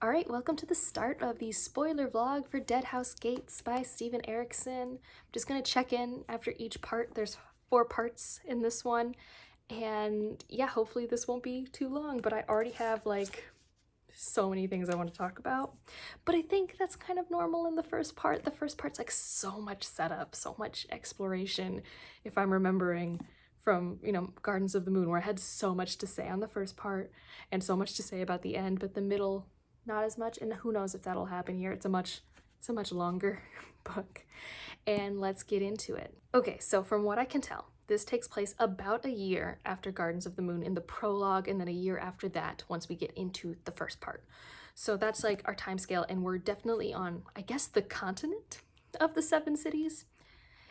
Alright, welcome to the start of the spoiler vlog for Deadhouse Gates by Steven Erikson. I'm just gonna check in after each part. There's 4 parts in this one, and yeah, hopefully this won't be too long, but I already have like so many things I want to talk about. But I think that's kind of normal in the first part. The first part's like so much setup, so much exploration, if I'm remembering from, Gardens of the Moon, where I had so much to say on the first part and so much to say about the end, but the middle not as much, and who knows if that'll happen here. It's a much longer book, and let's get into it. Okay, so from what I can tell, this takes place about a year after Gardens of the Moon in the prologue, and then a year after that once we get into the first part. So that's like our time scale, and we're definitely on, I guess, the continent of the 7 cities.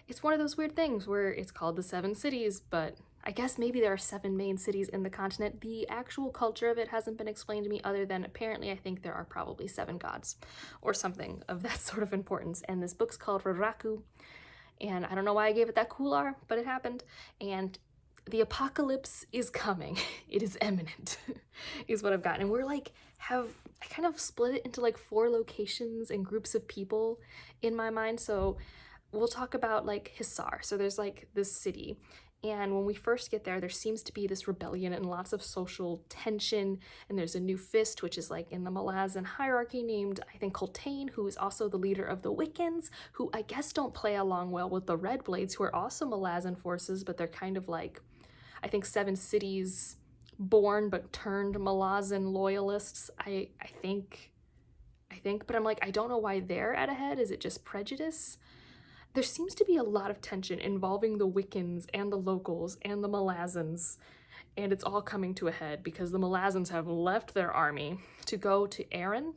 It's one of those weird things where it's called the 7 cities, but I guess maybe there are 7 main cities in the continent. The actual culture of it hasn't been explained to me, other than apparently I think there are probably 7 gods or something of that sort of importance. And this book's called Raraku, and I don't know why I gave it that cool R, but it happened. And the apocalypse is coming. It is imminent, is what I've got. And we're like, I kind of split it into like 4 locations and groups of people in my mind. So we'll talk about like Hisar. So there's like this city, and when we first get there, there seems to be this rebellion and lots of social tension, and there's a new fist, which is like in the Malazan hierarchy, named, I think, Coltane, who is also the leader of the Wiccans, who I guess don't play along well with the Red Blades, who are also Malazan forces, but they're kind of like, I think, 7 cities born but turned Malazan loyalists, I think, but I'm like, I don't know why they're at a head. Is it just prejudice? There seems to be a lot of tension involving the Wiccans and the locals and the Malazans, and it's all coming to a head because the Malazans have left their army to go to Aran.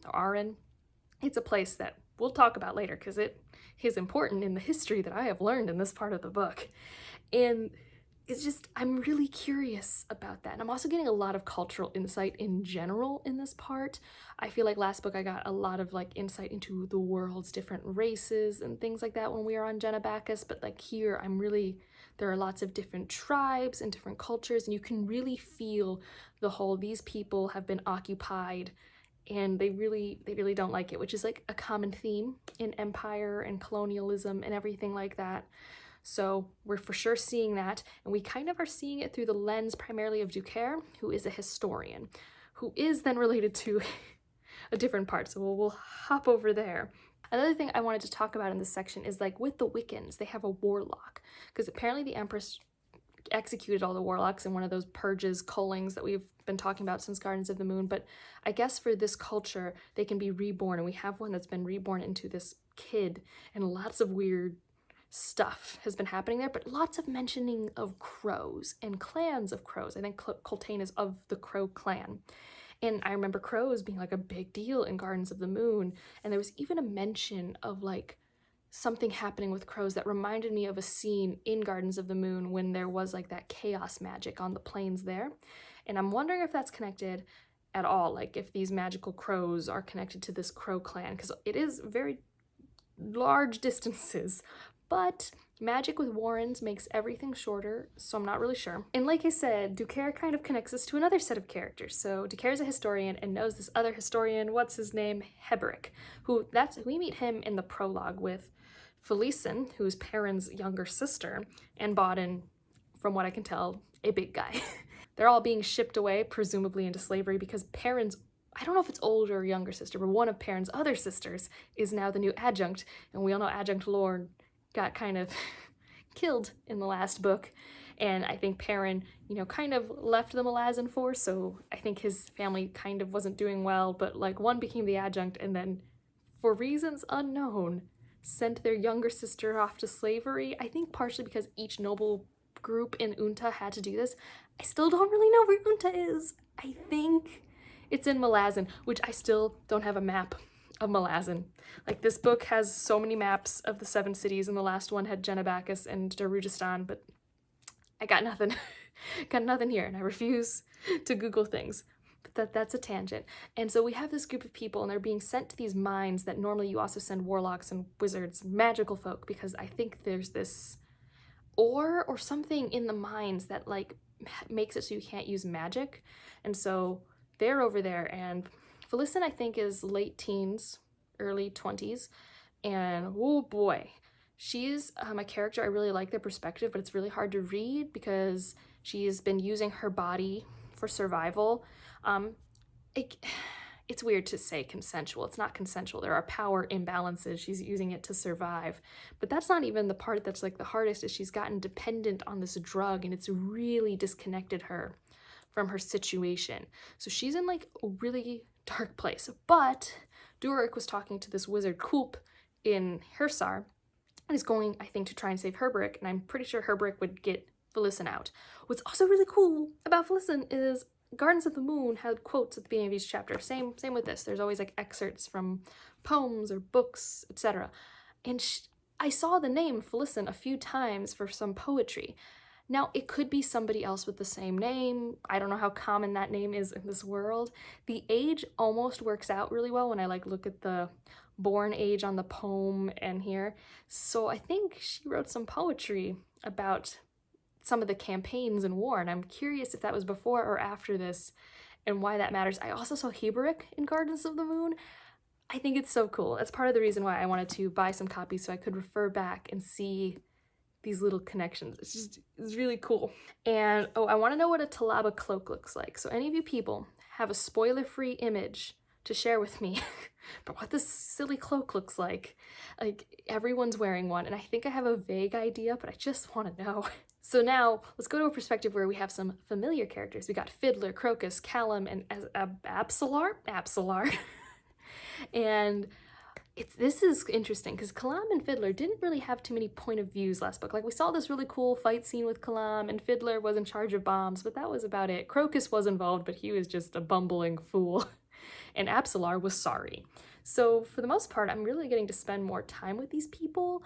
It's a place that we'll talk about later because it is important in the history that I have learned in this part of the book. And it's just, I'm really curious about that. And I'm also getting a lot of cultural insight in general in this part. I feel like last book I got a lot of like insight into the world's different races and things like that when we were on Genabacchus, but like here there are lots of different tribes and different cultures, and you can really feel the whole, these people have been occupied and they really don't like it, which is like a common theme in empire and colonialism and everything like that. So we're for sure seeing that, and we kind of are seeing it through the lens primarily of Ducaire, who is a historian, who is then related to a different part, so we'll hop over there. Another thing I wanted to talk about in this section is like with the Wiccans, they have a warlock, because apparently the Empress executed all the warlocks in one of those purges, cullings that we've been talking about since Gardens of the Moon, but I guess for this culture, they can be reborn, and we have one that's been reborn into this kid, and lots of weird stuff has been happening there, but lots of mentioning of crows and clans of crows. I think Coltane is of the Crow clan. And I remember crows being like a big deal in Gardens of the Moon. And there was even a mention of like something happening with crows that reminded me of a scene in Gardens of the Moon when there was like that chaos magic on the plains there. And I'm wondering if that's connected at all, like if these magical crows are connected to this Crow clan, because it is very large distances. But magic with warrens makes everything shorter, so I'm not really sure. And like I said, Ducaire kind of connects us to another set of characters. So Ducaire is a historian and knows this other historian, what's his name? Heberic, we meet him in the prologue with Felicen, who's Perrin's younger sister, and Bodin, from what I can tell, a big guy. They're all being shipped away, presumably into slavery, because Perrin's, I don't know if it's older or younger sister, but one of Perrin's other sisters is now the new adjunct, and we all know Adjunct Lord got kind of killed in the last book, and I think Perrin, kind of left the Malazan force, so I think his family kind of wasn't doing well, but like one became the adjunct and then, for reasons unknown, sent their younger sister off to slavery. I think partially because each noble group in Unta had to do this. I still don't really know where Unta is. I think it's in Malazan, which I still don't have a map of Malazan. Like, this book has so many maps of the 7 cities, and the last one had Genabacchus and Darujistan, but I got nothing. Got nothing here, and I refuse to Google things. But that's a tangent. And so we have this group of people, and they're being sent to these mines that normally you also send warlocks and wizards, magical folk, because I think there's this ore or something in the mines that like makes it so you can't use magic. And so they're over there, and Felicin, I think, is late teens, early 20s, and oh boy, she's a character I really like their perspective, but it's really hard to read because she's been using her body for survival. It's weird to say consensual. It's not consensual. There are power imbalances. She's using it to survive. But that's not even the part that's like the hardest, is she's gotten dependent on this drug and it's really disconnected her from her situation. So she's in like a really dark place. But Durik was talking to this wizard Coop in Hirsar and is going, I think, to try and save Herbrick, and I'm pretty sure Herbrick would get Felicin out. What's also really cool about Felicin is Gardens of the Moon had quotes at the beginning of each chapter. Same with this. There's always like excerpts from poems or books, etc. And I saw the name Felicin a few times for some poetry. Now, it could be somebody else with the same name. I don't know how common that name is in this world. The age almost works out really well when I like look at the born age on the poem and here. So I think she wrote some poetry about some of the campaigns in war, and I'm curious if that was before or after this and why that matters. I also saw Heberick in Gardens of the Moon. I think it's so cool. That's part of the reason why I wanted to buy some copies so I could refer back and see these little connections. It's really cool. And oh, I want to know what a Talaba cloak looks like. So any of you people have a spoiler-free image to share with me but what this silly cloak looks like. Like, everyone's wearing one, and I think I have a vague idea, but I just want to know. So now, let's go to a perspective where we have some familiar characters. We got Fiddler, Crocus, Callum, and Absalar. And this is interesting, because Kalam and Fiddler didn't really have too many point of views last book. Like, we saw this really cool fight scene with Kalam, and Fiddler was in charge of bombs, but that was about it. Crocus was involved, but he was just a bumbling fool. And Absalar was sorry. So for the most part, I'm really getting to spend more time with these people.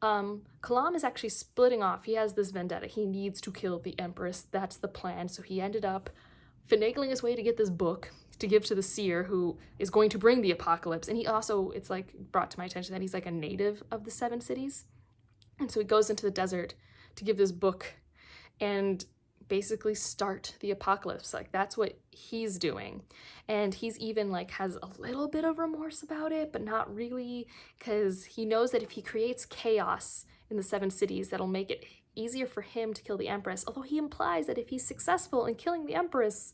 Kalam is actually splitting off. He has this vendetta. He needs to kill the Empress. That's the plan. So he ended up finagling his way to get this book to give to the seer who is going to bring the apocalypse. And he also, it's like brought to my attention that he's like a native of the 7 cities. And so he goes into the desert to give this book and basically start the apocalypse. Like, that's what he's doing. And he's even like has a little bit of remorse about it, but not really, because he knows that if he creates chaos in the 7 cities, that'll make it easier for him to kill the Empress. Although he implies that if he's successful in killing the Empress,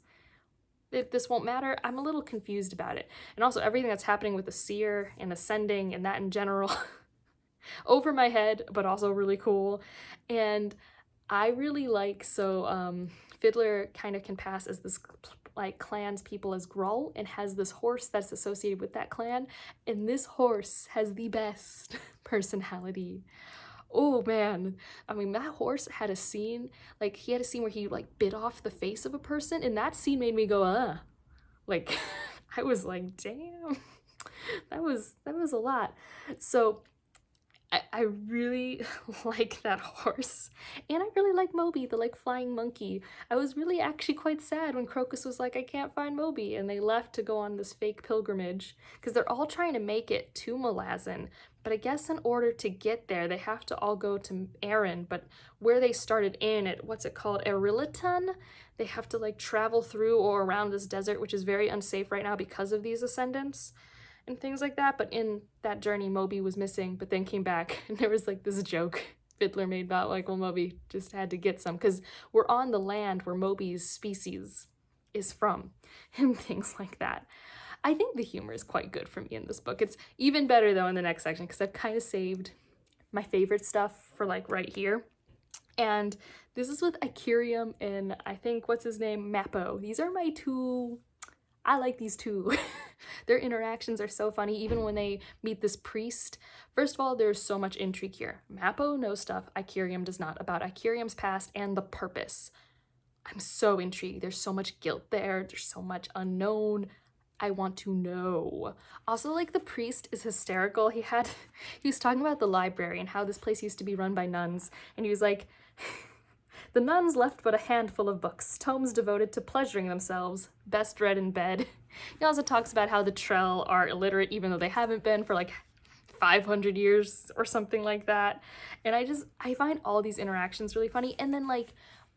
this won't matter. I'm a little confused about it. And also everything that's happening with the seer and ascending and that in general, over my head, but also really cool. And I really like, Fiddler kind of can pass as this like clan's people as Grull, and has this horse that's associated with that clan, and this horse has the best personality. Oh man, I mean, that horse had a scene, like he had a scene where he like bit off the face of a person, and that scene made me go, like I was like, damn, that was a lot. So I really like that horse, and I really like Moby, the like flying monkey. I was really actually quite sad when Crocus was like, I can't find Moby, and they left to go on this fake pilgrimage, because they're all trying to make it to Malazan, but I guess in order to get there, they have to all go to Erin, but where they started in at, what's it called, Eriliton, they have to like travel through or around this desert, which is very unsafe right now because of these ascendants and things like that. But in that journey, Moby was missing, but then came back, and there was like this joke Fiddler made about like, well, Moby just had to get some, because we're on the land where Moby's species is from, and things like that. I think the humor is quite good for me in this book. It's even better though in the next section, because I've kind of saved my favorite stuff for like right here. And this is with Icurium and I think, what's his name, Mappo. These are my two. I like these two. Their interactions are so funny, even when they meet this priest. First of all, there's so much intrigue here. Mappo knows stuff Icurium does not about Icurium's past and the purpose. I'm so intrigued. There's so much guilt there. There's so much unknown. I want to know. Also, like, the priest is hysterical. He was talking about the library and how this place used to be run by nuns, and he was like, the nuns left but a handful of books, tomes devoted to pleasuring themselves, best read in bed. He also talks about how the Trell are illiterate, even though they haven't been for like 500 years or something like that. And I find all these interactions really funny. And then like,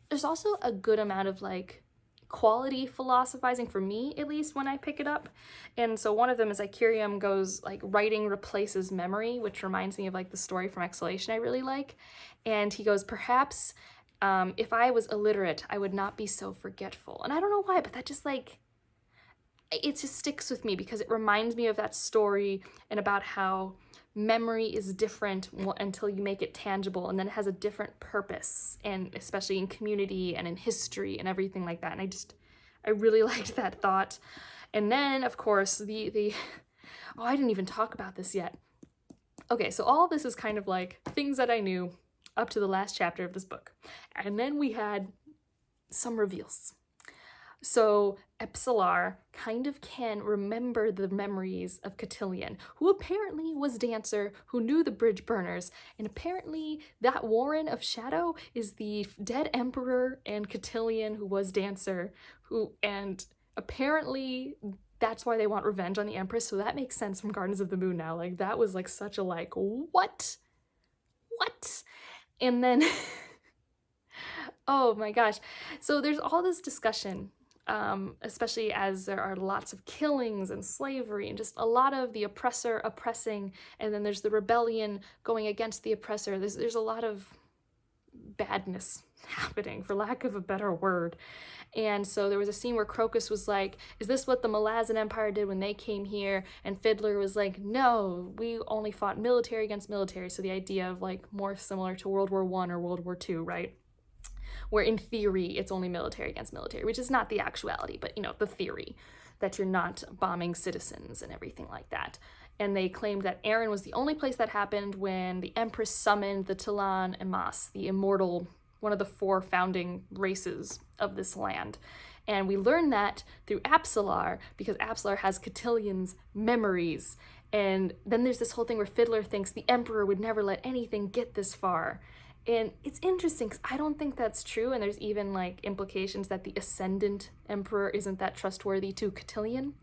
there's also a good amount of like quality philosophizing for me, at least, when I pick it up. And so one of them is like Curium goes like writing replaces memory, which reminds me of like the story from Exhalation I really like. And he goes, perhaps if I was illiterate, I would not be so forgetful. And I don't know why, but that just like, it just sticks with me because it reminds me of that story and about how memory is different until you make it tangible, and then it has a different purpose, and especially in community and in history and everything like that. And I really liked that thought. And then of course the oh, I didn't even talk about this yet. Okay, so all this is kind of like things that I knew up to the last chapter of this book. And then we had some reveals. So Epsilar kind of can remember the memories of Cotillion, who apparently was Dancer, who knew the bridge burners, and apparently that Warren of Shadow is the dead Emperor, and Cotillion, who was Dancer, and apparently that's why they want revenge on the Empress. So that makes sense from Gardens of the Moon now. Like, that was like such a like, what? And then oh my gosh. So there's all this discussion, especially as there are lots of killings and slavery and just a lot of the oppressor oppressing, and then there's the rebellion going against the oppressor. There's a lot of badness happening, for lack of a better word. And so there was a scene where Crocus was like, is this what the Malazan Empire did when they came here? And Fiddler was like, no, we only fought military against military. So the idea of like more similar to World War I or World War II, right? Where in theory it's only military against military, which is not the actuality, but you know, the theory that you're not bombing citizens and everything like that. And they claimed that Erin was the only place that happened when the Empress summoned the Tilan and Mas, the immortal, one of the 4 founding races of this land. And we learned that through Apsalar, because Apsalar has Cotillion's memories. And then there's this whole thing where Fiddler thinks the Emperor would never let anything get this far. And it's interesting because I don't think that's true, and there's even like implications that the Ascendant Emperor isn't that trustworthy to Cotillion.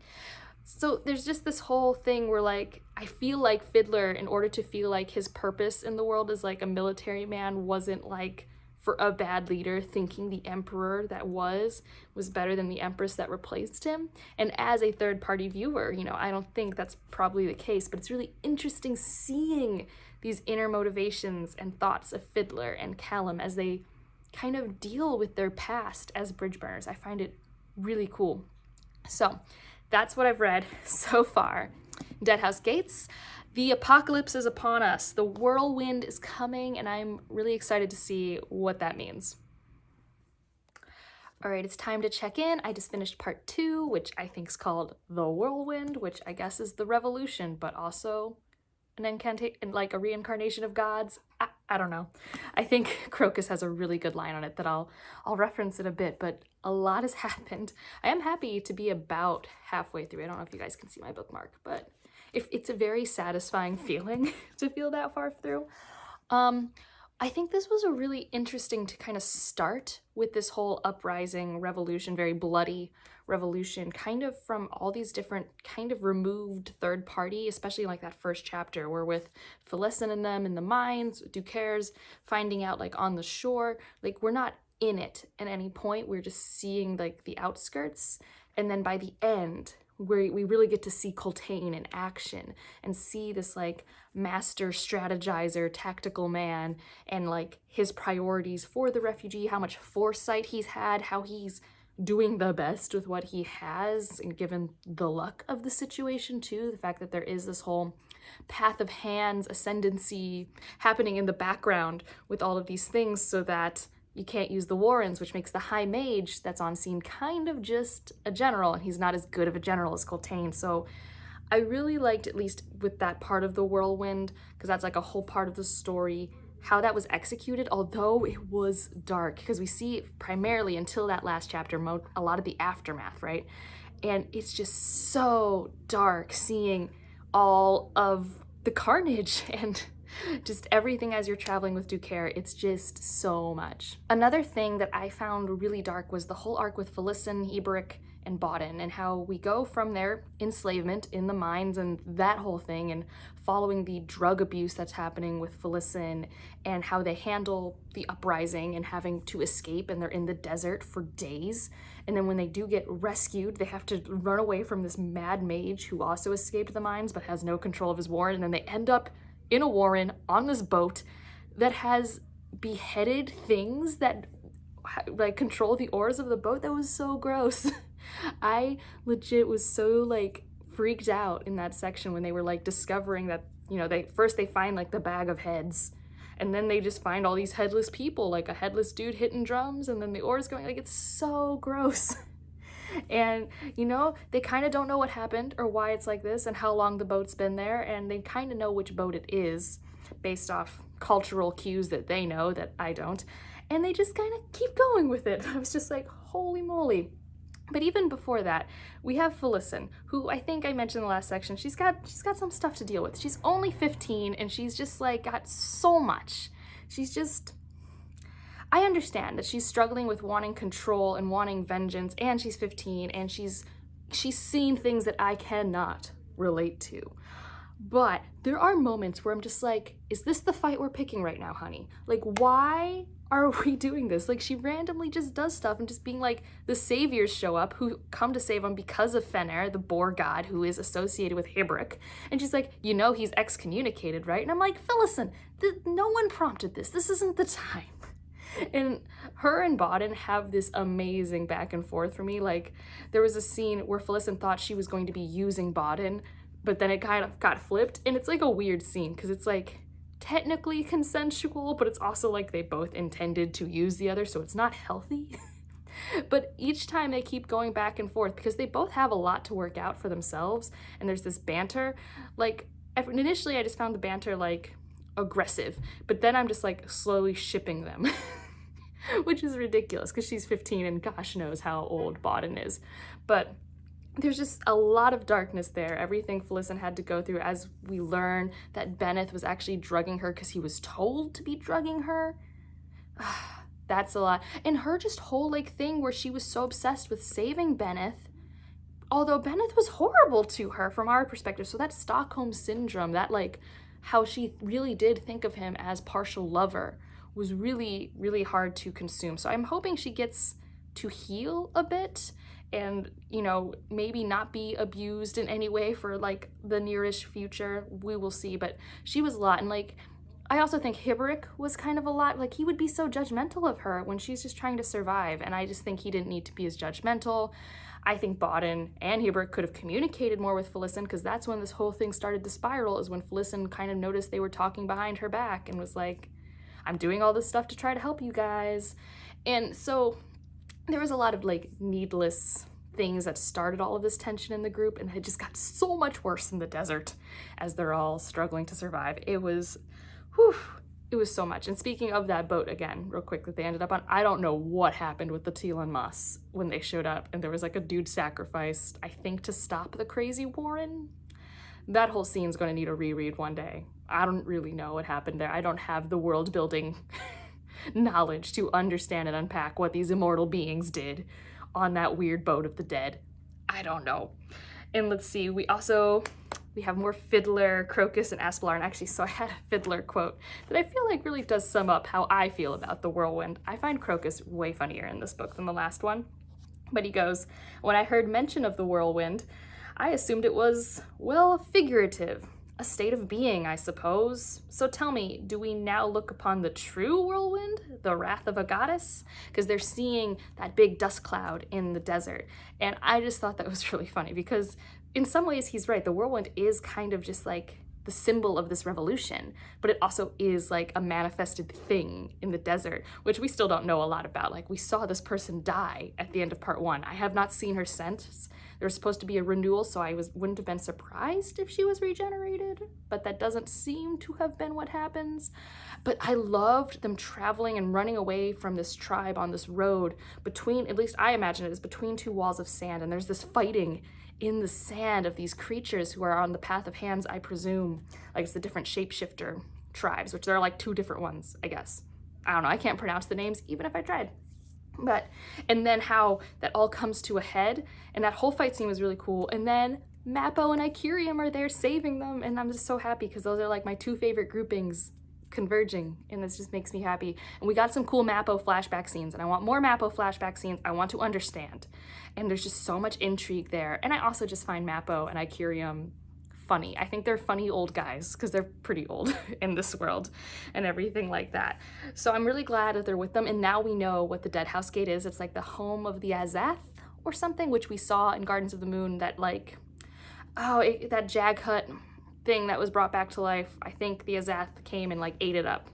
So there's just this whole thing where like, I feel like Fiddler, in order to feel like his purpose in the world as like a military man, wasn't like for a bad leader thinking the Emperor that was better than the Empress that replaced him. And as a third-party viewer, you know, I don't think that's probably the case, but it's really interesting seeing these inner motivations and thoughts of Fiddler and Callum as they kind of deal with their past as bridge burners. I find it really cool. So that's what I've read so far. Deadhouse Gates. The apocalypse is upon us. The whirlwind is coming, and I'm really excited to see what that means. All right, it's time to check in. I just finished part 2, which I think is called The Whirlwind, which I guess is the revolution, but also an incantation, like a reincarnation of gods. I don't know. I think Crocus has a really good line on it that I'll reference in a bit, but a lot has happened. I am happy to be about halfway through. I don't know if you guys can see my bookmark, but it's a very satisfying feeling to feel that far through. I think this was a really interesting to kind of start with this whole uprising revolution, very bloody revolution, kind of from all these different kind of removed third party, especially like that first chapter where with Felicin and them in the mines, Ducaires finding out like on the shore, like we're not in it at any point, we're just seeing like the outskirts. And then by the end, where we really get to see Coltaine in action and see this like master strategizer, tactical man, and like his priorities for the refugee, how much foresight he's had, how he's doing the best with what he has, and given the luck of the situation too, the fact that there is this whole path of hands ascendancy happening in the background with all of these things so that you can't use the Warrens, which makes the High Mage that's on scene kind of just a general, and he's not as good of a general as Coltaine. So I really liked, at least with that part of the whirlwind, because that's like a whole part of the story, how that was executed, although it was dark, because we see primarily until that last chapter a lot of the aftermath, right? And it's just so dark seeing all of the carnage and just everything as you're traveling with Ducaire. It's just so much. Another thing that I found really dark was the whole arc with Felicin, Eberic, and Bodden, and how we go from their enslavement in the mines and that whole thing, and following the drug abuse that's happening with Felicin, and how they handle the uprising and having to escape, and they're in the desert for days. And then when they do get rescued, they have to run away from this mad mage who also escaped the mines but has no control of his warren, and then they end up in a warren on this boat that has beheaded things that like control the oars of the boat. That was so gross. I legit was so like freaked out in that section when they were like discovering that, you know, they find like the bag of heads, and then they just find all these headless people, like a headless dude hitting drums, and then the oars going, like, it's so gross. And, you know, they kind of don't know what happened or why it's like this and how long the boat's been there, and they kind of know which boat it is based off cultural cues that they know that I don't, and they just kind of keep going with it. I was just like, holy moly. But even before that, we have Felicin, who I think I mentioned in the last section. She's got some stuff to deal with. She's only 15, and she's just like got so much. She's just, I understand that she's struggling with wanting control and wanting vengeance, and she's 15, and she's seen things that I cannot relate to. But there are moments where I'm just like, is this the fight we're picking right now, honey? Like, why are we doing this? Like, she randomly just does stuff and just being like, the saviors show up who come to save them because of Fenrir, the boar god who is associated with Hibrick. And she's like, you know, he's excommunicated, right? And I'm like, Felicin, no one prompted this. This isn't the time. And her and Bodden have this amazing back and forth for me. Like, there was a scene where Felicin thought she was going to be using Bodden, but then it kind of got flipped, and it's like a weird scene because it's like technically consensual, but it's also like they both intended to use the other, so it's not healthy. But each time they keep going back and forth because they both have a lot to work out for themselves, and there's this banter. Like, initially I just found the banter like aggressive, but then I'm just like slowly shipping them. Which is ridiculous because she's 15 and gosh knows how old Bodden is. But there's just a lot of darkness there. Everything Felicin had to go through, as we learn that Benneth was actually drugging her because he was told to be drugging her. That's a lot. And her just whole like thing where she was so obsessed with saving Benneth, although Benneth was horrible to her from our perspective. So that Stockholm syndrome, that like how she really did think of him as partial lover, was really, really hard to consume. So I'm hoping she gets to heal a bit and, you know, maybe not be abused in any way for like the nearish future. We will see, but she was a lot. And like, I also think Hibrick was kind of a lot. Like, he would be so judgmental of her when she's just trying to survive, and I just think he didn't need to be as judgmental. I think Bodden and Hibrick could have communicated more with Felicin, because that's when this whole thing started to spiral, is when Felicin kind of noticed they were talking behind her back and was like, I'm doing all this stuff to try to help you guys. And so there was a lot of like needless things that started all of this tension in the group, and it just got so much worse in the desert as they're all struggling to survive. It was, whew, it was so much. And speaking of that boat again, real quick, that they ended up on, I don't know what happened with the Teal and Moss when they showed up, and there was like a dude sacrificed, I think, to stop the crazy Warren. That whole scene's going to need a reread one day. I don't really know what happened there. I don't have the world building knowledge to understand and unpack what these immortal beings did on that weird boat of the dead. I don't know. And let's see, we have more Fiddler, Crocus, and Aspelar. And actually, so I had a Fiddler quote that I feel like really does sum up how I feel about the whirlwind. I find Crocus way funnier in this book than the last one. But he goes, when I heard mention of the whirlwind, I assumed it was, well, figurative. A state of being, I suppose. So tell me, do we now look upon the true whirlwind, the wrath of a goddess? Because they're seeing that big dust cloud in the desert. And I just thought that was really funny, because in some ways he's right. The whirlwind is kind of just like the symbol of this revolution, but it also is like a manifested thing in the desert, which we still don't know a lot about. Like, we saw this person die at the end of part 1. I have not seen her since. There was supposed to be a renewal, so I wouldn't have been surprised if she was regenerated, but that doesn't seem to have been what happens. But I loved them traveling and running away from this tribe on this road between, at least I imagine it is between 2 walls of sand, and there's this fighting in the sand of these creatures who are on the path of hands, I presume. Like, it's the different shapeshifter tribes, which there are like 2 different ones, I guess. I don't know, I can't pronounce the names even if I tried. But, and then how that all comes to a head, and that whole fight scene was really cool. And then Mappo and Icurium are there saving them, and I'm just so happy because those are like my two favorite groupings converging, and this just makes me happy. And we got some cool Mappo flashback scenes, and I want more Mappo flashback scenes. I want to understand, and there's just so much intrigue there. And I also just find Mappo and Icurium funny. I think they're funny old guys because they're pretty old in this world and everything like that. So I'm really glad that they're with them, and now we know what the Deadhouse Gate is. It's like the home of the Azath or something, which we saw in Gardens of the Moon, that like, that Jag Hut thing that was brought back to life. I think the Azath came and like ate it up.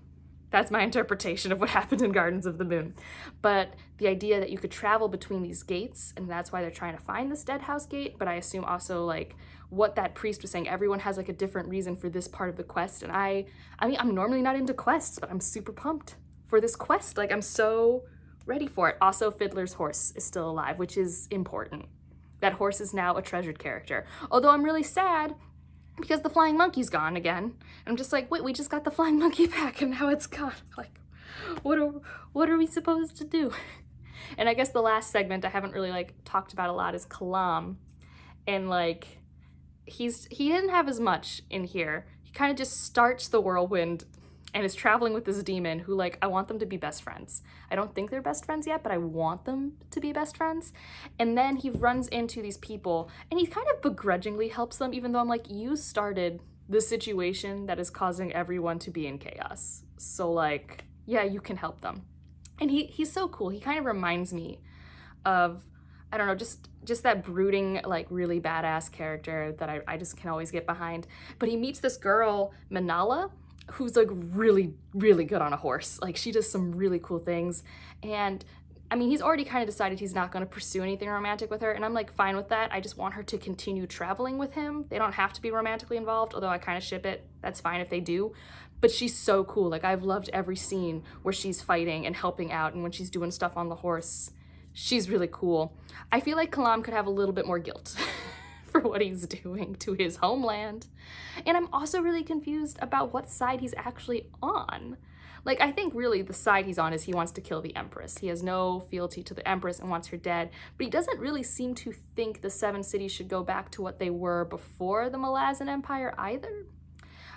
That's my interpretation of what happened in Gardens of the Moon. But the idea that you could travel between these gates, and that's why they're trying to find this Deadhouse Gate, but I assume also like what that priest was saying, everyone has like a different reason for this part of the quest. And I mean, I'm normally not into quests, but I'm super pumped for this quest. Like, I'm so ready for it. Also, Fiddler's horse is still alive, which is important. That horse is now a treasured character. Although I'm really sad because the flying monkey's gone again. I'm just like, wait, we just got the flying monkey back and now it's gone. Like, what are we supposed to do? And I guess the last segment I haven't really like talked about a lot is Kalam. And like, he didn't have as much in here. He kind of just starts the whirlwind and is traveling with this demon who, like, I want them to be best friends. I don't think they're best friends yet, but I want them to be best friends. And then he runs into these people and he kind of begrudgingly helps them, even though I'm like, you started the situation that is causing everyone to be in chaos. So like, yeah, you can help them. And he's so cool. He kind of reminds me of, I don't know, just that brooding, like, really badass character that I just can always get behind. But he meets this girl, Manala, who's like really, really good on a horse. Like, she does some really cool things. And I mean, he's already kind of decided he's not going to pursue anything romantic with her, and I'm like fine with that. I just want her to continue traveling with him. They don't have to be romantically involved, although I kind of ship it. That's fine if they do. But she's so cool. Like, I've loved every scene where she's fighting and helping out, and when she's doing stuff on the horse, she's really cool. I feel like Kalam could have a little bit more guilt for what he's doing to his homeland. And I'm also really confused about what side he's actually on. Like, I think really the side he's on is he wants to kill the Empress. He has no fealty to the Empress and wants her dead, but he doesn't really seem to think the Seven Cities should go back to what they were before the Malazan Empire either.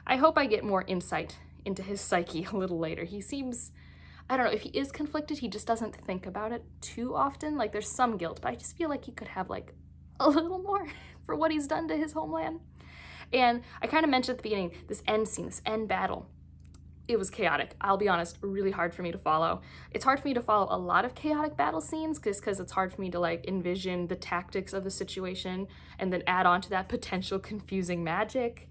I hope I get more insight into his psyche a little later. He seems, I don't know, if he is conflicted, he just doesn't think about it too often. Like, there's some guilt, but I just feel like he could have like a little more for what he's done to his homeland. And I kind of mentioned at the beginning, this end scene, this end battle, it was chaotic. I'll be honest, really hard for me to follow. It's hard for me to follow a lot of chaotic battle scenes just because it's hard for me to like envision the tactics of the situation and then add on to that potential confusing magic.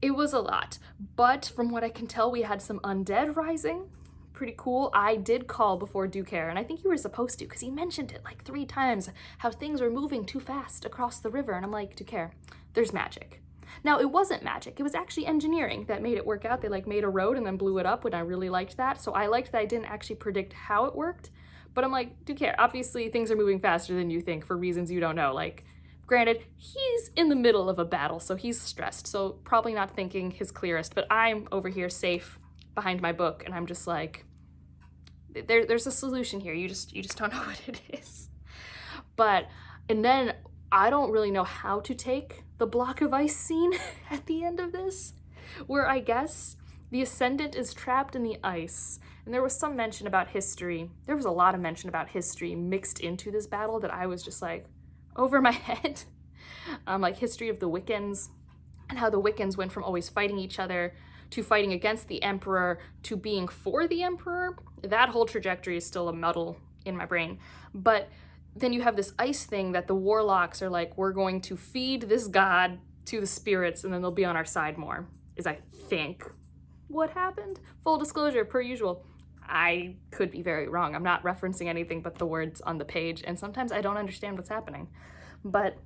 It was a lot, but from what I can tell, we had some undead rising. Pretty cool. I did call before Ducaire, and I think you were supposed to because he mentioned it like 3 times, how things were moving too fast across the river, and I'm like, Ducaire, there's magic. Now, it wasn't magic. It was actually engineering that made it work out. They like made a road and then blew it up, and I really liked that. So I liked that I didn't actually predict how it worked, but I'm like, Ducaire, obviously things are moving faster than you think for reasons you don't know. Like, granted, he's in the middle of a battle, so he's stressed, so probably not thinking his clearest, but I'm over here safe behind my book, and I'm just like, there's a solution here. You just don't know what it is. But, and then I don't really know how to take the block of ice scene at the end of this, where I guess the Ascendant is trapped in the ice, and there was some mention about history. There was a lot of mention about history mixed into this battle that I was just like, over my head. Like history of the Wiccans, and how the Wiccans went from always fighting each other to fighting against the Emperor to being for the Emperor. That whole trajectory is still a muddle in my brain. But then you have this ice thing that the warlocks are like, we're going to feed this god to the spirits and then they'll be on our side more, is I think what happened. Full disclosure, per usual, I could be very wrong. I'm not referencing anything but the words on the page, and sometimes I don't understand what's happening. But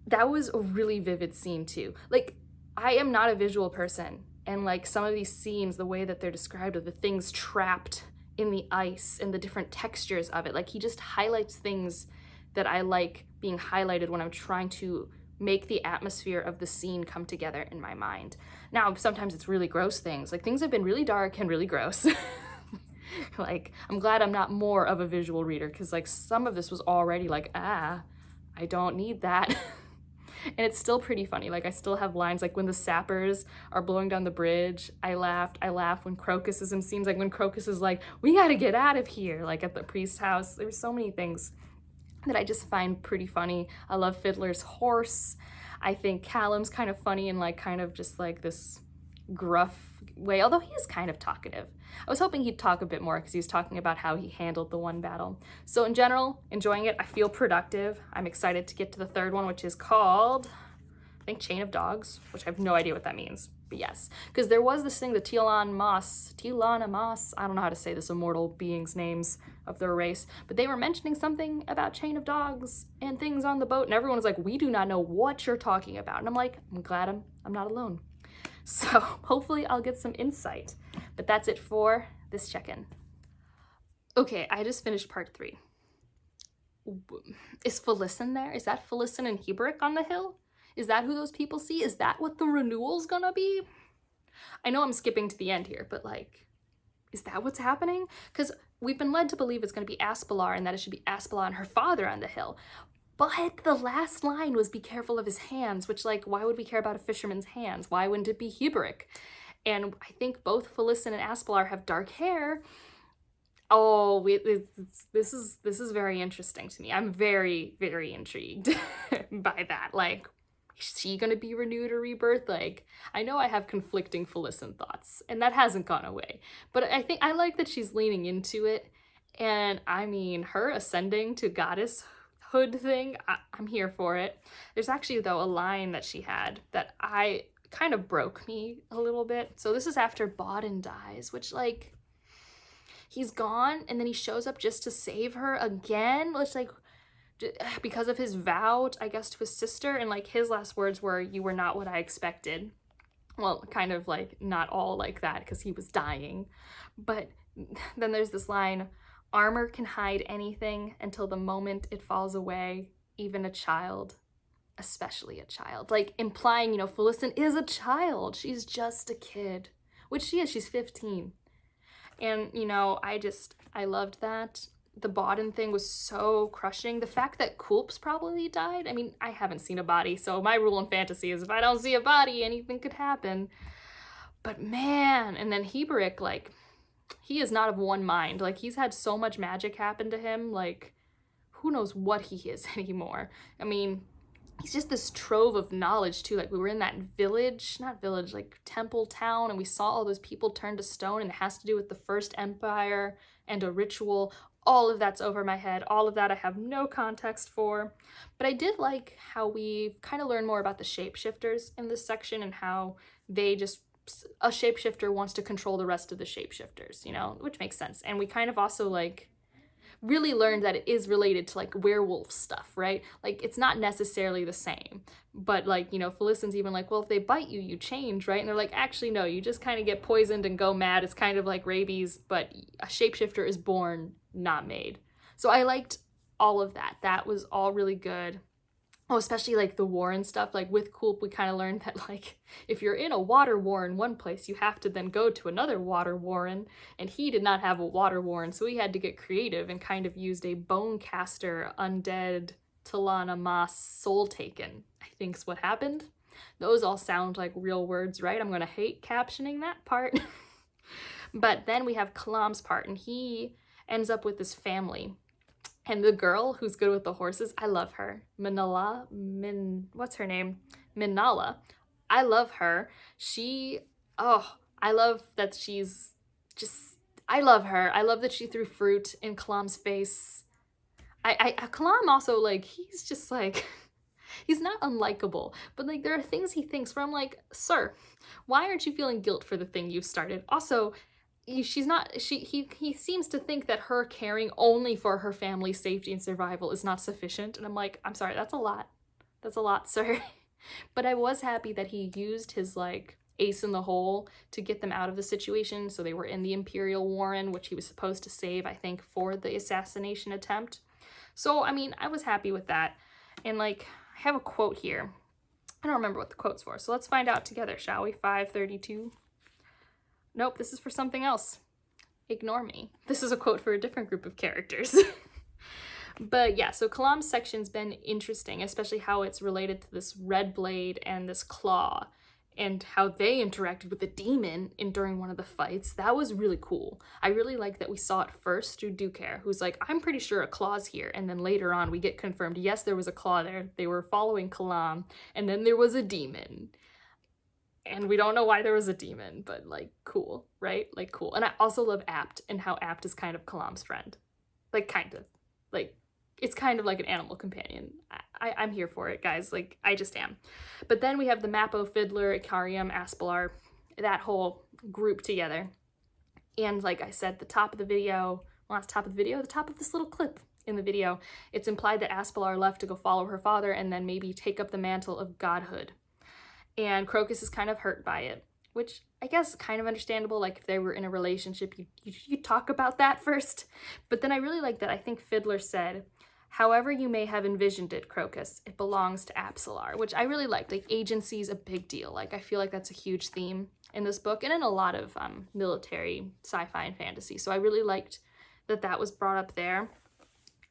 that was a really vivid scene too. Like, I am not a visual person, and like some of these scenes, the way that they're described, of the things trapped in the ice and the different textures of it, like he just highlights things that I like being highlighted when I'm trying to make the atmosphere of the scene come together in my mind. Now, sometimes it's really gross things, like things have been really dark and really gross. Like, I'm glad I'm not more of a visual reader, because like some of this was already like, I don't need that. And it's still pretty funny. Like, I still have lines like when the sappers are blowing down the bridge, I laughed. I laugh when Crocus is in scenes, like when Crocus is like, we gotta get out of here, like at the priest's house. There's so many things that I just find pretty funny. I love Fiddler's horse. I think Callum's kind of funny and like kind of just like this gruff way, although he is kind of talkative. I was hoping he'd talk a bit more because he was talking about how he handled the one battle. So in general, enjoying it. I feel productive. I'm excited to get to the third one, which is called, I think, Chain of Dogs, which I have no idea what that means. But yes, because there was this thing, the Tialana Moss, I don't know how to say this immortal beings' names of their race, but they were mentioning something about Chain of Dogs and things on the boat, and everyone was like, we do not know what you're talking about. And I'm like, I'm glad I'm not alone. So hopefully I'll get some insight. But that's it for this check-in. Okay, I just finished part 3. Is Felicin there? Is that Felicin and Heberic on the hill? Is that who those people see? Is that what the renewal's gonna be? I know I'm skipping to the end here, but like, is that what's happening? Because we've been led to believe it's gonna be Aspelar and that it should be Aspelar and her father on the hill. But the last line was be careful of his hands, which, like, why would we care about a fisherman's hands? Why wouldn't it be Heberic? And I think both Felicin and Aspelar have dark hair. Oh, this is very interesting to me. I'm very, very intrigued by that. Like, is she gonna be renewed or rebirth? Like, I know I have conflicting Felicin thoughts, and that hasn't gone away. But I think I like that she's leaning into it. And I mean, her ascending to goddess hood thing, I'm here for it. There's actually, though, a line that she had that I kind of broke me a little bit. So this is after Bodden dies, which, like, he's gone and then he shows up just to save her again, which, like, because of his vow, I guess, to his sister, and like his last words were, "You were not what I expected." Well, kind of like not all like that because he was dying. But then there's this line, "Armor can hide anything until the moment it falls away, even a child, especially a child." Like implying, you know, Felicin is a child. She's just a kid, which she is. She's 15. And, you know, I loved that. The Bodden thing was so crushing. The fact that Kulps probably died. I mean, I haven't seen a body, so my rule in fantasy is if I don't see a body, anything could happen. But man, and then Heberic, like, he is not of one mind. Like, he's had so much magic happen to him, like, who knows what he is anymore. I mean, he's just this trove of knowledge, too. Like, we were in that village, not village, like, temple town, and we saw all those people turn to stone, and it has to do with the First Empire and a ritual. All of that's over my head. All of that I have no context for. But I did like how we kind of learned more about the shapeshifters in this section and how they just, a shapeshifter wants to control the rest of the shapeshifters, you know, which makes sense. And we kind of also, like, really learned that it is related to, like, werewolf stuff, right? Like, it's not necessarily the same. But, like, you know, Felicin's even like, well, if they bite you, you change, right? And they're like, actually, no, you just kind of get poisoned and go mad. It's kind of like rabies, but a shapeshifter is born, not made. So I liked all of that. That was all really good. Oh, especially, like, the war and stuff. Like, with Kulp, we kind of learned that, like, if you're in a water war in one place, you have to then go to another water warren, and he did not have a water warren, so he had to get creative and kind of used a bonecaster undead Tialana Moss soul taken, I think's what happened. Those all sound like real words, right? I'm gonna hate captioning that part. But then we have Kalam's part, and he ends up with this family. And the girl who's good with the horses, I love her. What's her name? Minala. I love her. I love that she's just, I love her. I love that she threw fruit in Kalam's face. Kalam also, like, he's just like, he's not unlikable, but like there are things he thinks where I'm like, sir, why aren't you feeling guilt for the thing you've started? Also, he seems to think that her caring only for her family's safety and survival is not sufficient. And I'm like, I'm sorry, that's a lot. That's a lot, sir. But I was happy that he used his, like, ace in the hole to get them out of the situation. So they were in the Imperial Warren, which he was supposed to save, I think, for the assassination attempt. So, I mean, I was happy with that. And, like, I have a quote here. I don't remember what the quote's for. So let's find out together, shall we? 532. Nope, this is for something else. ignore me. This is a quote for a different group of characters. But yeah, so Kalam's section's been interesting, especially how it's related to this red blade and this claw, and how they interacted with the demon during one of the fights. That was really cool. I really like that we saw it first through Ducaire, who's like, I'm pretty sure a claw's here, and then later on we get confirmed, yes, there was a claw there. They were following Kalam, and then there was a demon. And we don't know why there was a demon, but like, cool, right? Like, cool. And I also love Apt, and how Apt is kind of Kalam's friend. Like, kind of. Like, it's kind of like an animal companion. I'm here for it, guys. Like, I just am. But then we have the Mappo, Fiddler, Icarium, Aspelar, that whole group together. And like I said, the top of the video, well, not the top of the video, the top of this little clip in the video, it's implied that Aspelar left to go follow her father and then maybe take up the mantle of godhood. And Crocus is kind of hurt by it, which I guess kind of understandable. Like, if they were in a relationship, you talk about that first. But then I really like that. I think Fiddler said, however you may have envisioned it, Crocus, it belongs to Apsalar, which I really liked. Like, agency is a big deal. Like, I feel like that's a huge theme in this book and in a lot of military sci-fi and fantasy. So I really liked that that was brought up there.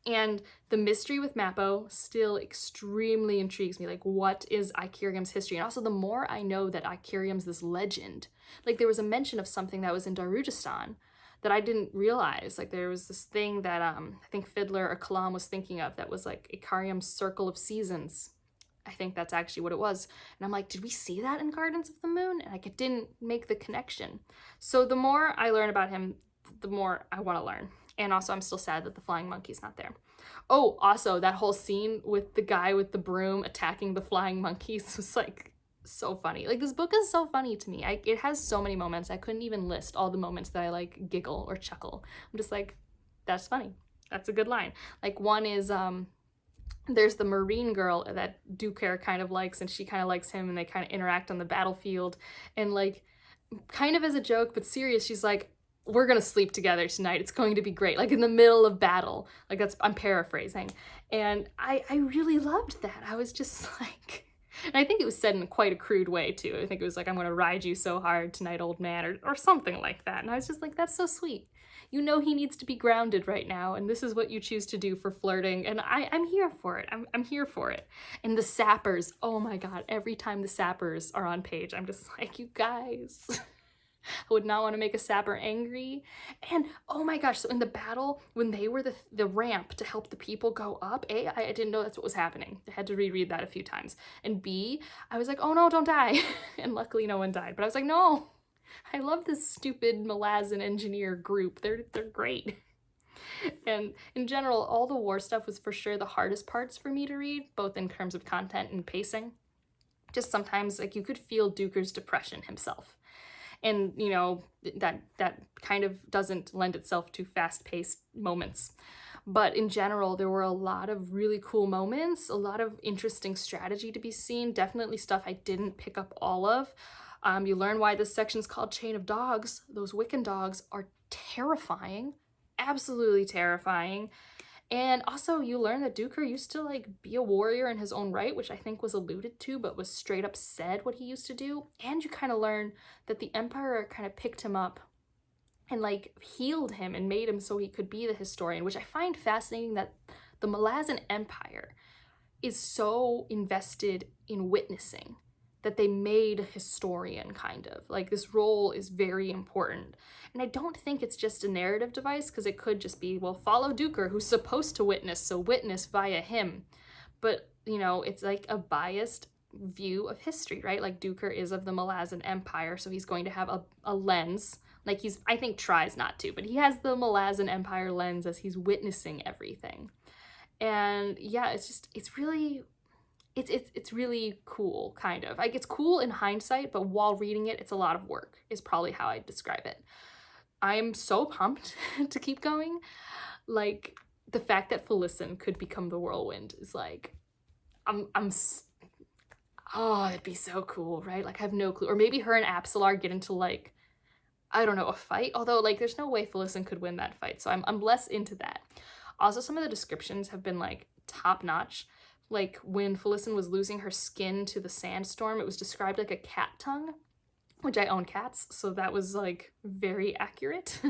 And the mystery with Mappo still extremely intrigues me. Like, what is Icarium's history? And also, the more I know that Icarium's this legend, like, there was a mention of something that was in Darujistan that I didn't realize. Like, there was this thing that I think Fiddler or Kalam was thinking of that was like Icarium's Circle of Seasons. I think that's actually what it was. And I'm like, did we see that in Gardens of the Moon? And like, it didn't make the connection. So the more I learn about him, the more I want to learn. And also, I'm still sad that the flying monkey's not there. Oh, also, that whole scene with the guy with the broom attacking the flying monkeys was like so funny. Like, this book is so funny to me. It has so many moments. I couldn't even list all the moments that I like giggle or chuckle. I'm just like, that's funny. That's a good line. Like, one is there's the marine girl that Ducaire kind of likes, and she kind of likes him, and they kind of interact on the battlefield. And like, kind of as a joke, but serious, she's like, we're gonna sleep together tonight. It's going to be great. Like, in the middle of battle. Like, that's, I'm paraphrasing. And I really loved that. I was just like, and I think it was said in quite a crude way too. I think it was like, I'm gonna ride you so hard tonight, old man, or something like that. And I was just like, that's so sweet. You know he needs to be grounded right now, and this is what you choose to do for flirting, and I'm here for it. I'm here for it. And the sappers, oh my god, every time the sappers are on page, I'm just like, you guys. I would not want to make a sapper angry. And oh my gosh, so in the battle, when they were the ramp to help the people go up, A, I didn't know that's what was happening. I had to reread that a few times. And B, I was like, oh no, don't die. And luckily no one died. But I was like, no, I love this stupid Malazan engineer group. They're great. And in general, all the war stuff was for sure the hardest parts for me to read, both in terms of content and pacing. Just sometimes, like, you could feel Duker's depression himself. And, you know, that kind of doesn't lend itself to fast-paced moments. But in general, there were a lot of really cool moments, a lot of interesting strategy to be seen, definitely stuff I didn't pick up all of. You learn why this section's called Chain of Dogs. Those Wiccan dogs are terrifying, absolutely terrifying. And also, you learn that Duker used to, like, be a warrior in his own right, which I think was alluded to, but was straight up said what he used to do. And you kind of learn that the Empire kind of picked him up and, like, healed him and made him so he could be the historian, which I find fascinating, that the Malazan Empire is so invested in witnessing that they made a historian, kind of. Like, this role is very important. And I don't think it's just a narrative device, because it could just be, well, follow Duker, who's supposed to witness, so witness via him. But, you know, it's like a biased view of history, right? Like, Duker is of the Malazan Empire, so he's going to have a lens. Like, he's, I think, tries not to, but he has the Malazan Empire lens as he's witnessing everything. And yeah, it's just, it's really... It's really cool, kind of. Like, it's cool in hindsight, but while reading it, it's a lot of work, is probably how I describe it. I'm so pumped to keep going. Like, the fact that Felicin could become the Whirlwind is like, oh, that'd be so cool, right? Like, I have no clue. Or maybe her and Apsalar get into, like, I don't know, a fight? Although, like, there's no way Felicin could win that fight, so I'm less into that. Also, some of the descriptions have been, like, top-notch. Like, when Felicin was losing her skin to the sandstorm, it was described like a cat tongue, which I own cats, so that was, like, very accurate.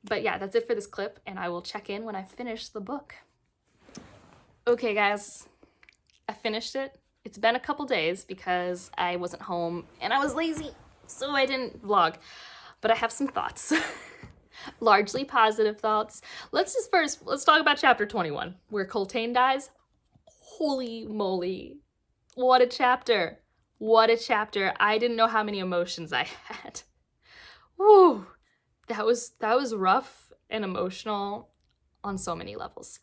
But yeah, that's it for this clip, and I will check in when I finish the book. Okay, guys, I finished it. It's been a couple days because I wasn't home and I was lazy, so I didn't vlog. But I have some thoughts. Largely positive thoughts. Let's talk about chapter 21, where Coltane dies. Holy moly. What a chapter. What a chapter. I didn't know how many emotions I had. Woo. That was rough and emotional on so many levels.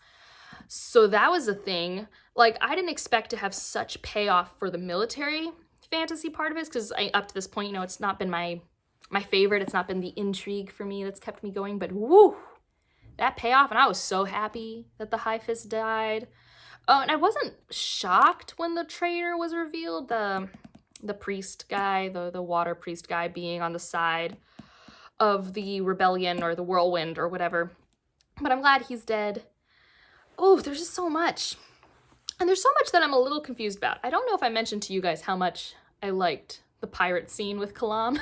So that was a thing. Like, I didn't expect to have such payoff for the military fantasy part of it, because up to this point, you know, it's not been my favorite. It's not been the intrigue for me that's kept me going, but woo, that payoff, and I was so happy that the High Fist died. Oh, and I wasn't shocked when the traitor was revealed, the priest guy, the water priest guy being on the side of the rebellion or the whirlwind or whatever. But I'm glad he's dead. Oh, there's just so much. And there's so much that I'm a little confused about. I don't know if I mentioned to you guys how much I liked the pirate scene with Kalam.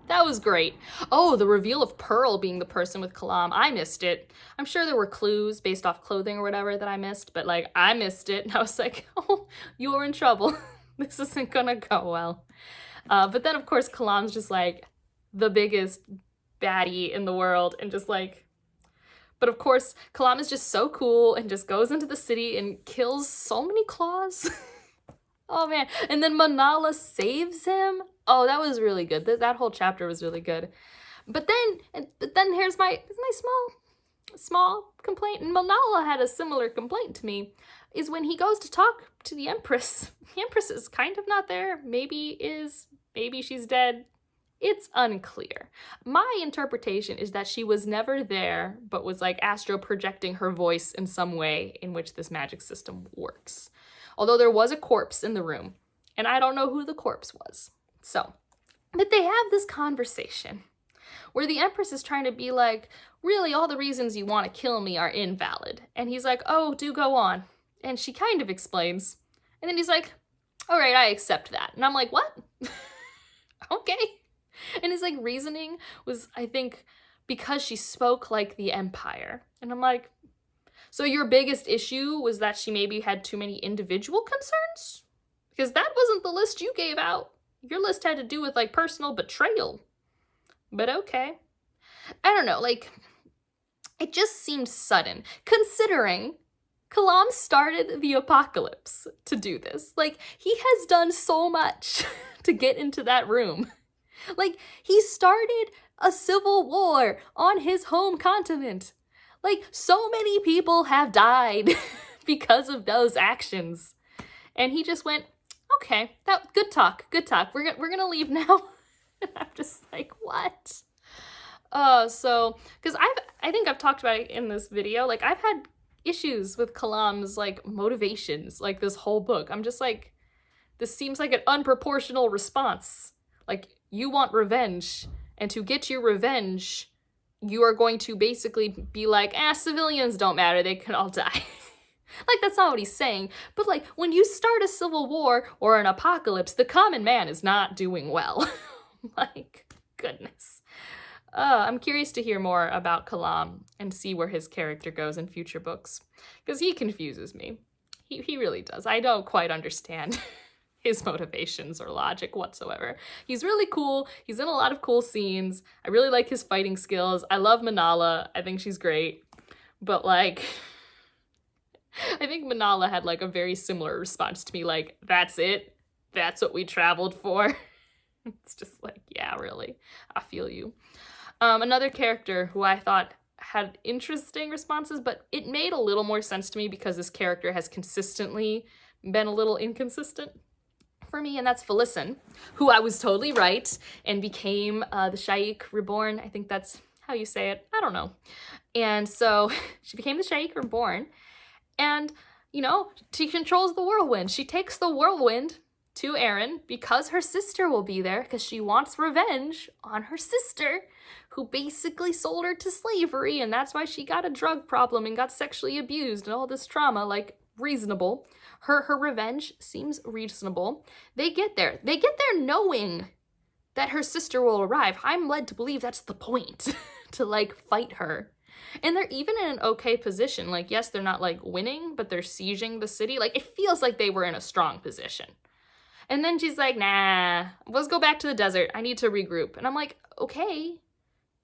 That was great. Oh, the reveal of Pearl being the person with Kalam. I missed it. I'm sure there were clues based off clothing or whatever that I missed, but like, I missed it. And I was like, oh, you're in trouble. This isn't gonna go well. But then of course, Kalam's just like the biggest baddie in the world, and just like, but of course, Kalam is just so cool and just goes into the city and kills so many claws. Oh man, and then Manala saves him. Oh, that was really good. That whole chapter was really good. But then here's my small complaint, and Manala had a similar complaint to me, is when he goes to talk to the Empress. The Empress is kind of not there. Maybe she's dead. It's unclear. My interpretation is that she was never there, but was like astro projecting her voice in some way in which this magic system works. Although there was a corpse in the room, and I don't know who the corpse was. So, but they have this conversation where the Empress is trying to be like, really, all the reasons you want to kill me are invalid. And he's like, oh, do go on. And she kind of explains. And then he's like, all right, I accept that. And I'm like, what? Okay. And his like reasoning was, I think, because she spoke like the Empire. And I'm like, so your biggest issue was that she maybe had too many individual concerns? Because that wasn't the list you gave out. Your list had to do with like personal betrayal. But okay. I don't know, like, it just seemed sudden, considering Kalam started the apocalypse to do this. Like, he has done so much to get into that room. Like, he started a civil war on his home continent. Like, so many people have died because of those actions. And he just went, okay, good talk. We're gonna leave now. And I'm just like, what? So, because I think I've talked about it in this video, like, I've had issues with Kalam's, like, motivations, like, this whole book. I'm just like, this seems like an unproportional response. Like, you want revenge, and to get your revenge, you are going to basically be like, civilians don't matter, they can all die. Like, that's not what he's saying, but like, when you start a civil war or an apocalypse, the common man is not doing well. Like, goodness. I'm curious to hear more about Kalam and see where his character goes in future books, because he confuses me. He really does. I don't quite understand his motivations or logic whatsoever. He's really cool. He's in a lot of cool scenes. I really like his fighting skills. I love Manala. I think she's great. But like, I think Manala had like a very similar response to me, like, that's it? That's what we traveled for? It's just like, yeah, really. I feel you. Another character who I thought had interesting responses, but it made a little more sense to me because this character has consistently been a little inconsistent for me, and that's Felicin, who I was totally right and became the Shaikh Reborn. I think that's how you say it. I don't know. And so she became the Shaikh Reborn, and, you know, she controls the whirlwind. She takes the whirlwind to Aaron because her sister will be there, because she wants revenge on her sister, who basically sold her to slavery, and that's why she got a drug problem and got sexually abused and all this trauma. Like, reasonable. Her revenge seems reasonable. They get there knowing that her sister will arrive. I'm led to believe that's the point. to like fight her. And they're even in an okay position. Like, yes, they're not like winning, but they're sieging the city. Like, it feels like they were in a strong position. And then she's like, nah, let's go back to the desert. I need to regroup. And I'm like, okay,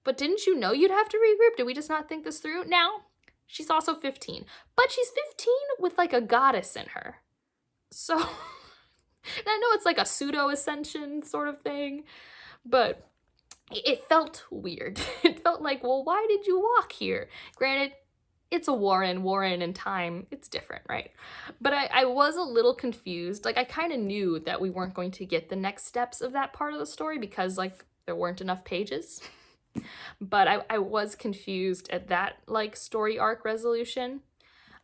but didn't you know you'd have to regroup? Did we just not think this through? Now, she's also 15, but she's 15 with like a goddess in her. So, and I know it's like a pseudo ascension sort of thing, but it felt weird. It felt like, well, why did you walk here? Granted, it's a Warren and time, it's different, right? But I was a little confused. Like, I kind of knew that we weren't going to get the next steps of that part of the story because, like, there weren't enough pages. But I was confused at that, like, story arc resolution.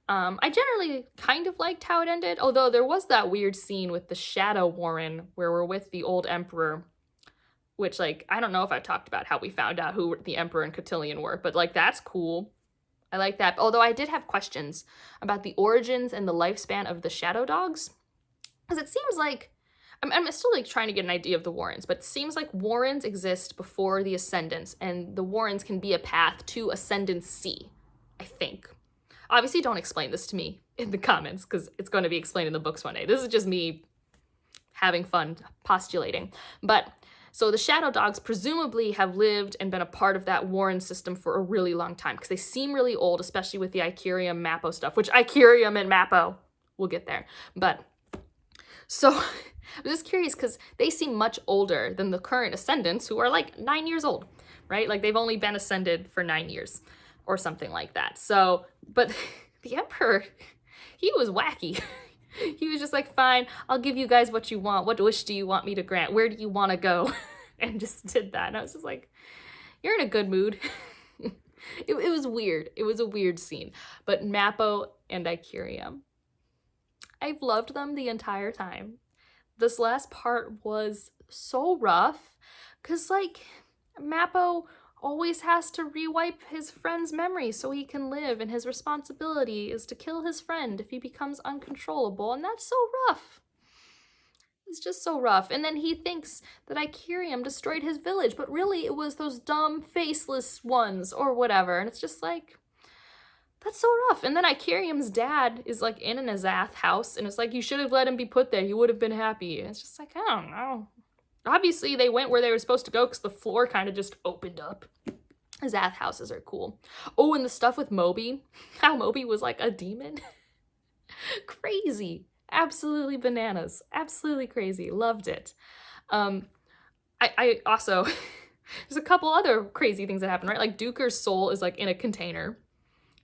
I generally kind of liked how it ended, although there was that weird scene with the Shadow Warren where we're with the old Emperor, which, like, I don't know if I've talked about how we found out who the Emperor and Cotillion were, but, like, that's cool. I like that. Although I did have questions about the origins and the lifespan of the Shadow Dogs. Because it seems like, I'm still like trying to get an idea of the Warrens, but it seems like Warrens exist before the Ascendants, and the Warrens can be a path to Ascendancy, I think. Obviously, don't explain this to me in the comments, because it's going to be explained in the books one day. This is just me having fun postulating. But so the Shadow Dogs presumably have lived and been a part of that Warren system for a really long time because they seem really old, especially with the Icarium Mappo stuff, which Icarium and Mappo, we'll get there. But so I'm just curious because they seem much older than the current Ascendants who are like 9 years old, right? Like they've only been ascended for 9 years or something like that. So, but the Emperor, he was wacky. He was just like, fine, I'll give you guys what you want. What wish do you want me to grant? Where do you want to go? And just did that. And I was just like, you're in a good mood. It was weird. It was a weird scene. But Mappo and Icarium, I've loved them the entire time. This last part was so rough because, like, Mappo always has to rewipe his friend's memory so he can live, and his responsibility is to kill his friend if he becomes uncontrollable, and that's so rough. It's just so rough. And then he thinks that Icarium destroyed his village, but really it was those dumb, faceless ones or whatever, and it's just like, that's so rough. And then Icarium's dad is like in an Azath house, and it's like, you should have let him be put there. He would have been happy. And it's just like, I don't know. Obviously, they went where they were supposed to go because the floor kind of just opened up. Azath houses are cool. Oh, and the stuff with Moby. How Moby was like a demon. Crazy. Absolutely bananas. Absolutely crazy. Loved it. I also, there's a couple other crazy things that happen, right? Like Duker's soul is like in a container.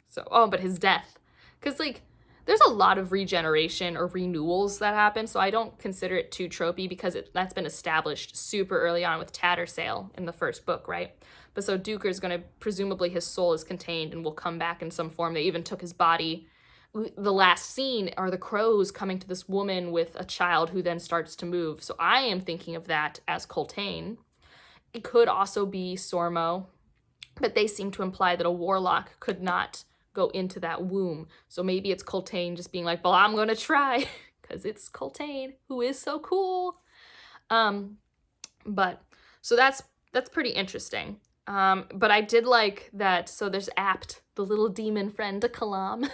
So, oh, but his death. Because like, there's a lot of regeneration or renewals that happen, so I don't consider it too tropey because that's been established super early on with Tattersail in the first book, right? But so Duker's going to, presumably his soul is contained and will come back in some form. They even took his body. The last scene are the crows coming to this woman with a child who then starts to move. So I am thinking of that as Coltane. It could also be Sormo, but they seem to imply that a warlock could not go into that womb. So maybe it's Coltane just being like, well, I'm gonna try because it's Coltane, who is so cool. But so that's pretty interesting. But I did like that. So there's Apt, the little demon friend to Kalam,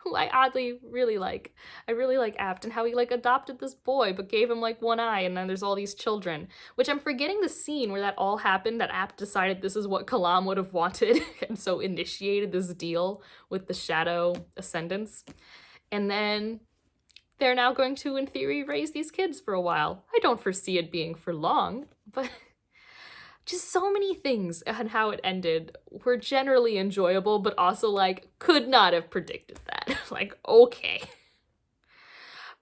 who I oddly really like. I really like Apt and how he like adopted this boy but gave him like one eye, and then there's all these children, which I'm forgetting the scene where that all happened, that Apt decided this is what Kalam would have wanted and so initiated this deal with the Shadow Ascendants. And then they're now going to, in theory, raise these kids for a while. I don't foresee it being for long, but just so many things and how it ended were generally enjoyable, but also like could not have predicted that. Like, okay.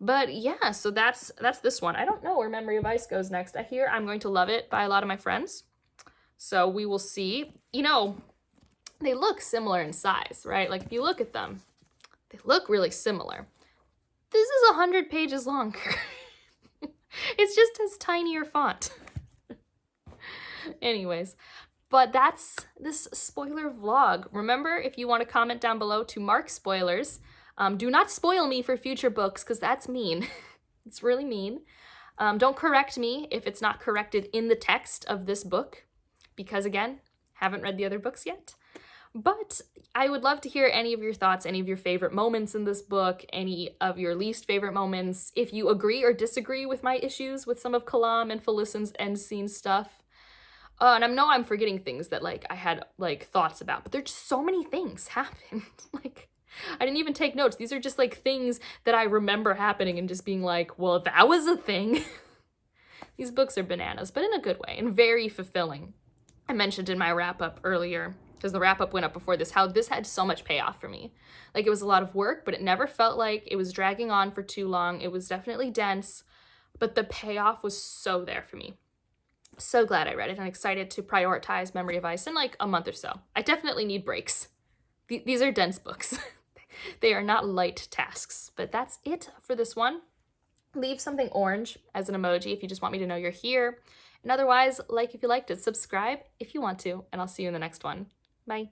But yeah, so that's this one. I don't know where Memory of Ice goes next. I hear I'm going to love it by a lot of my friends. So we will see. You know, they look similar in size, right? Like if you look at them, they look really similar. This is 100 pages longer. It's just as tinier font. Anyways, but that's this spoiler vlog. Remember, if you want to comment down below to mark spoilers, do not spoil me for future books because that's mean. It's really mean. Don't correct me if it's not corrected in the text of this book because, again, Haven't read the other books yet. But I would love to hear any of your thoughts, any of your favorite moments in this book, any of your least favorite moments, if you agree or disagree with my issues with some of Kalam and Felissen's end scene stuff. And I know I'm forgetting things that, like, I had, like, thoughts about, but there's just so many things happened. Like, I didn't even take notes. These are just, like, things that I remember happening and just being like, well, that was a thing. These books are bananas, but in a good way and very fulfilling. I mentioned in my wrap-up earlier, because the wrap-up went up before this, how this had so much payoff for me. Like, it was a lot of work, but it never felt like it was dragging on for too long. It was definitely dense, but the payoff was so there for me. So glad I read it. I'm excited to prioritize Memory of Ice in like a month or so. I definitely need breaks. These are dense books. They are not light tasks, but that's it for this one. Leave something orange as an emoji if you just want me to know you're here. And otherwise, like if you liked it, subscribe if you want to, and I'll see you in the next one. Bye.